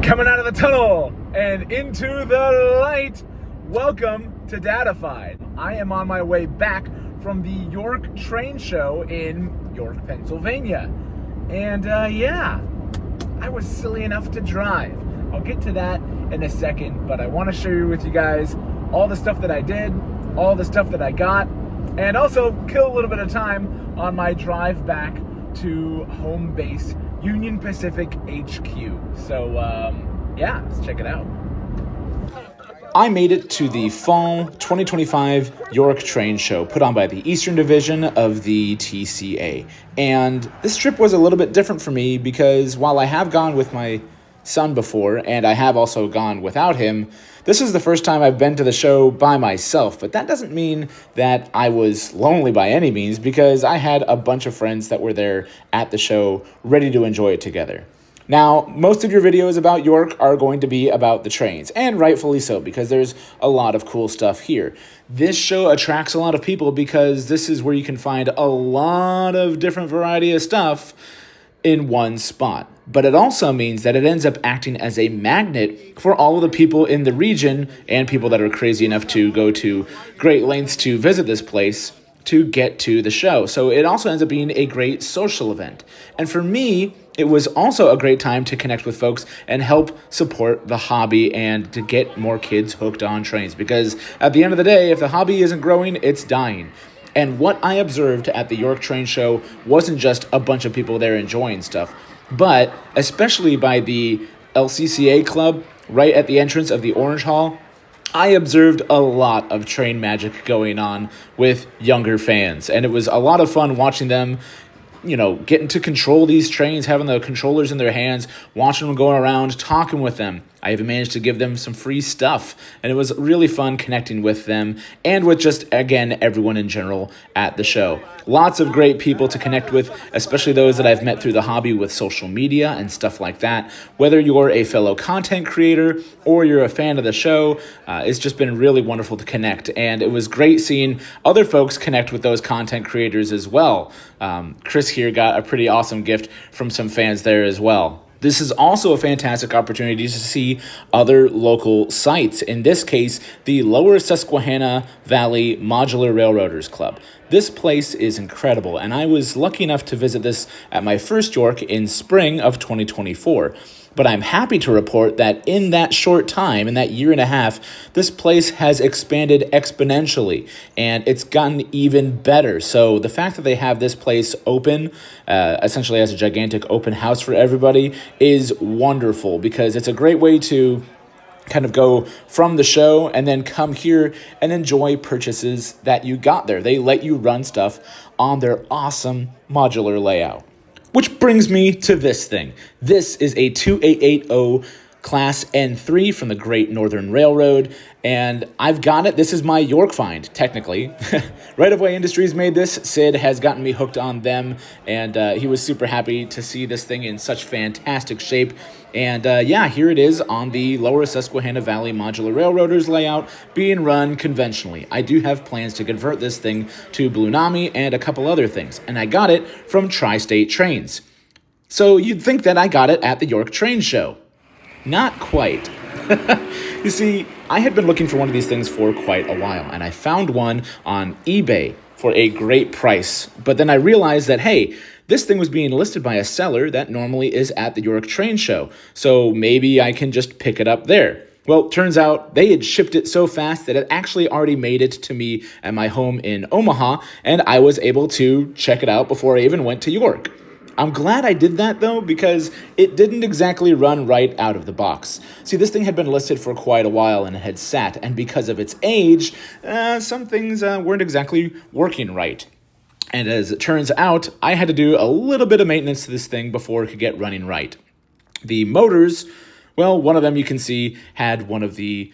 Coming out of the tunnel and into the light. Welcome to Datafied. I am on my way back from the York train show in York, Pennsylvania. And yeah, I was silly enough to drive. I'll get to that in a second, but I want to share with you guys all the stuff that I did, all the stuff that I got, and also kill a little bit of time on my drive back to home base Union Pacific HQ. So yeah, let's check it out. I made it to the fall 2025 York train show put on by the Eastern Division of the TCA. And this trip was a little bit different for me because while I have gone with my son before, and I have also gone without him, this is the first time I've been to the show by myself. But that doesn't mean that I was lonely by any means, because I had a bunch of friends that were there at the show ready to enjoy it together. Now, most of your videos about York are going to be about the trains, and rightfully so, because there's a lot of cool stuff here. This show attracts a lot of people because this is where you can find a lot of different variety of stuff in one spot. But it also means that it ends up acting as a magnet for all of the people in the region and people that are crazy enough to go to great lengths to visit this place to get to the show. So it also ends up being a great social event. And for me, it was also a great time to connect with folks and help support the hobby and to get more kids hooked on trains. Because at the end of the day, if the hobby isn't growing, it's dying. And what I observed at the York Train Show wasn't just a bunch of people there enjoying stuff, but especially by the LCCA club right at the entrance of the Orange Hall, I observed a lot of train magic going on with younger fans. And it was a lot of fun watching them, getting to control these trains, having the controllers in their hands, watching them going around, talking with them. I even managed to give them some free stuff, and it was really fun connecting with them and with just, again, everyone in general at the show. Lots of great people to connect with, especially those that I've met through the hobby with social media and stuff like that. Whether you're a fellow content creator or you're a fan of the show, it's just been really wonderful to connect, and it was great seeing other folks connect with those content creators as well. Chris here got a pretty awesome gift from some fans there as well. This is also a fantastic opportunity to see other local sites. In this case, the Lower Susquehanna Valley Modular Railroaders Club. This place is incredible, and I was lucky enough to visit this at my first York in spring of 2024. But I'm happy to report that in that short time, in that year and a half, this place has expanded exponentially, and it's gotten even better. So the fact that they have this place open, essentially as a gigantic open house for everybody, is wonderful, because it's a great way to kind of go from the show and then come here and enjoy purchases that you got there. They let you run stuff on their awesome modular layout. Which brings me to this thing. This is a 2880 Class N3 from the Great Northern Railroad, and I've got it. This is my York find, technically. Right of Way Industries made this. Sid has gotten me hooked on them, and he was super happy to see this thing in such fantastic shape. And yeah, here it is on the Lower Susquehanna Valley Modular Railroaders layout, being run conventionally. I do have plans to convert this thing to Blunami and a couple other things, and I got it from Tri-State Trains. So you'd think that I got it at the York Train Show. Not quite. You see, I had been looking for one of these things for quite a while, and I found one on eBay for a great price. But then I realized that, hey, this thing was being listed by a seller that normally is at the York Train Show, so maybe I can just pick it up there. Well, turns out they had shipped it so fast that it actually already made it to me at my home in Omaha, and I was able to check it out before I even went to York. I'm glad I did that, though, because it didn't exactly run right out of the box. See, this thing had been listed for quite a while and it had sat, and because of its age, some things weren't exactly working right. And as it turns out, I had to do a little bit of maintenance to this thing before it could get running right. The motors, well, one of them you can see had one of the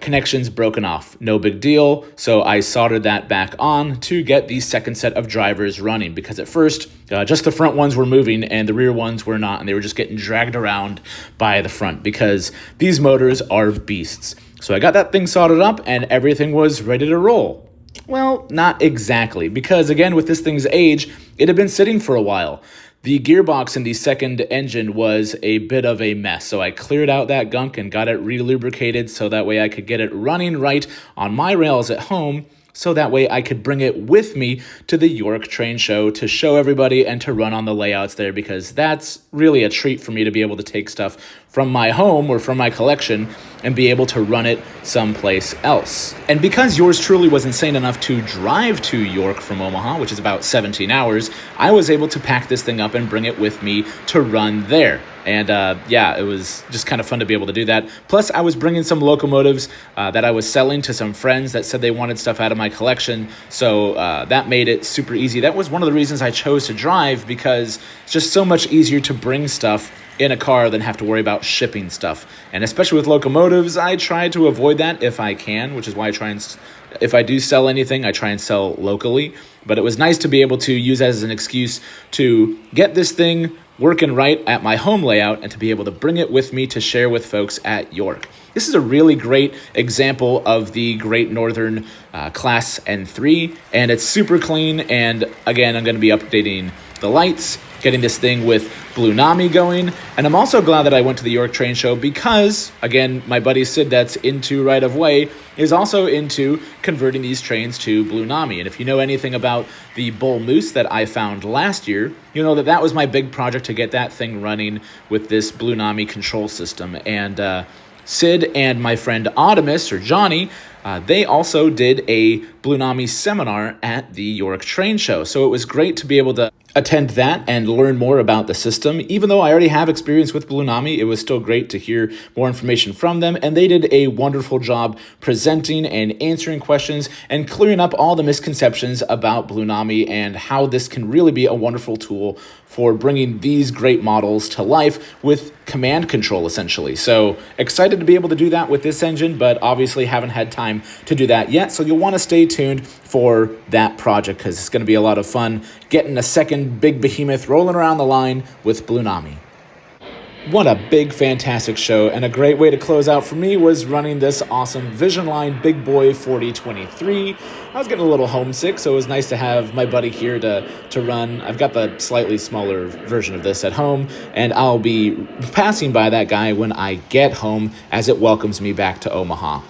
connections broken off. No big deal. So I soldered that back on to get the second set of drivers running, because at first just the front ones were moving and the rear ones were not, and they were just getting dragged around by the front because these motors are beasts. So I got that thing soldered up and everything was ready to roll. Well, not exactly, because again, with this thing's age, it had been sitting for a while. The gearbox in the second engine was a bit of a mess, so I cleared out that gunk and got it re-lubricated so that way I could get it running right on my rails at home, so that way I could bring it with me to the York Train Show to show everybody and to run on the layouts there, because that's really a treat for me to be able to take stuff from my home or from my collection and be able to run it someplace else. And because yours truly was insane enough to drive to York from Omaha, which is about 17 hours, I was able to pack this thing up and bring it with me to run there. And yeah, it was just kind of fun to be able to do that. Plus, I was bringing some locomotives that I was selling to some friends that said they wanted stuff out of my collection. So that made it super easy. That was one of the reasons I chose to drive, because it's just so much easier to bring stuff in a car than have to worry about shipping stuff. And especially with locomotives, I try to avoid that if I can, which is why I try and, if I do sell anything, I try and sell locally. But it was nice to be able to use that as an excuse to get this thing working right at my home layout and to be able to bring it with me to share with folks at York. This is a really great example of the Great Northern Class N3, and it's super clean. And again, I'm going to be updating the lights, getting this thing with Blunami going. And I'm also glad that I went to the York Train Show because, again, my buddy Sid that's into right-of-way is also into converting these trains to Blunami. And if you know anything about the Bull Moose that I found last year, you know that that was my big project to get that thing running with this Blunami control system. And Sid and my friend Audimus, or Johnny, they also did a Blunami seminar at the York Train Show. So it was great to be able to attend that and learn more about the system. Even though I already have experience with Blunami, it was still great to hear more information from them. And they did a wonderful job presenting and answering questions and clearing up all the misconceptions about Blunami and how this can really be a wonderful tool for bringing these great models to life with command control, essentially. So excited to be able to do that with this engine, but obviously haven't had time to do that yet. So you'll want to stay tuned for that project, because it's going to be a lot of fun getting a second big behemoth rolling around the line with Blunami. What a big, fantastic show, and a great way to close out for me was running this awesome Vision Line Big Boy 4023. I was getting a little homesick, so it was nice to have my buddy here to run. I've got the slightly smaller version of this at home, and I'll be passing by that guy when I get home as it welcomes me back to Omaha.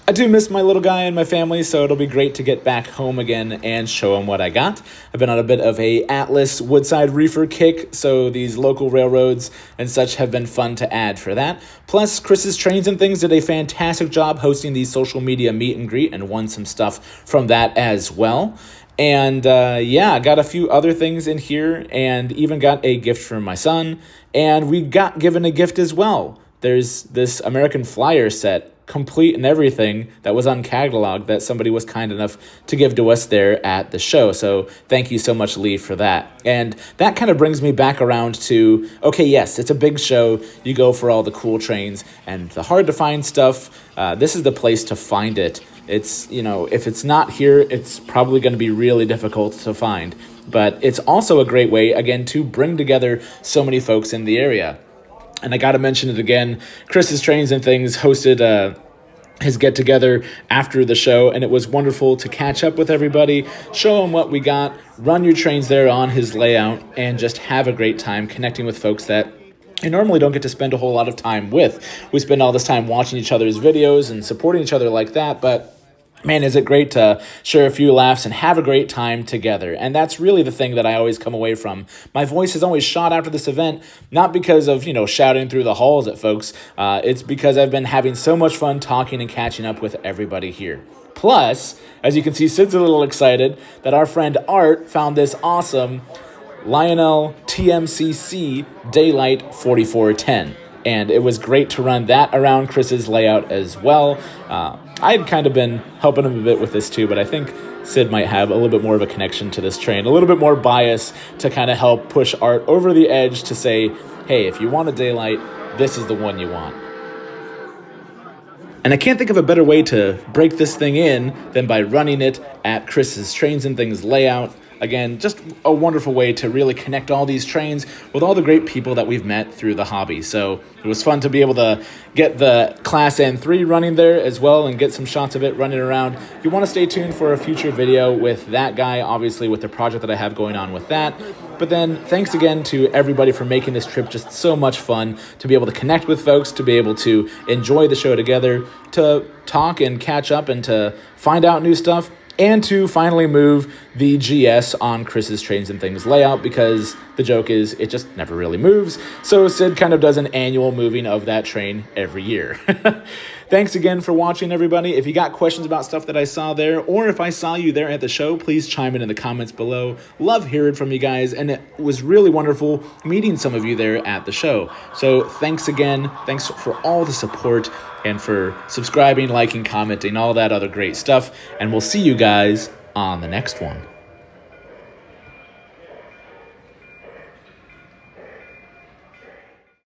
I do miss my little guy and my family, so it'll be great to get back home again and show him what I got. I've been on a bit of a Atlas Woodside reefer kick, so these local railroads and such have been fun to add for that. Plus, Chris's Trains and Things did a fantastic job hosting the social media meet and greet and won some stuff from that as well. And yeah, I got a few other things in here and even got a gift from my son. And we got given a gift as well. There's this American Flyer set, complete and everything, that was uncatalogued, that somebody was kind enough to give to us there at the show. So thank you so much, Lee, for that. And that kind of brings me back around to, okay, yes, it's a big show. You go for all the cool trains and the hard to find stuff. This is the place to find it. It's, you know, if it's not here, it's probably going to be really difficult to find. But it's also a great way, again, to bring together so many folks in the area. And I got to mention it again, Chris's Trains and Things hosted his get-together after the show, and it was wonderful to catch up with everybody, show them what we got, run your trains there on his layout, and just have a great time connecting with folks that you normally don't get to spend a whole lot of time with. We spend all this time watching each other's videos and supporting each other like that, but man, is it great to share a few laughs and have a great time together. And that's really the thing that I always come away from. My voice has always shot after this event, not because of, shouting through the halls at folks. It's because I've been having so much fun talking and catching up with everybody here. Plus, as you can see, Sid's a little excited that our friend Art found this awesome Lionel TMCC Daylight 4410. And it was great to run that around Chris's layout as well. I had kind of been helping him a bit with this too, but I think Sid might have a little bit more of a connection to this train, a little bit more bias to kind of help push Art over the edge to say, hey, if you want a Daylight, this is the one you want. And I can't think of a better way to break this thing in than by running it at Chris's Trains and Things layout. Again, just a wonderful way to really connect all these trains with all the great people that we've met through the hobby. So it was fun to be able to get the Class N3 running there as well and get some shots of it running around. If you want to stay tuned for a future video with that guy, obviously with the project that I have going on with that. But then thanks again to everybody for making this trip just so much fun, to be able to connect with folks, to be able to enjoy the show together, to talk and catch up and to find out new stuff, and to finally move the GS on Chris's Trains and Things layout, because the joke is it just never really moves. So Sid kind of does an annual moving of that train every year. Thanks again for watching, everybody. If you got questions about stuff that I saw there, or if I saw you there at the show, please chime in the comments below. Love hearing from you guys, and it was really wonderful meeting some of you there at the show. So thanks again. Thanks for all the support and for subscribing, liking, commenting, all that other great stuff. And we'll see you guys on the next one.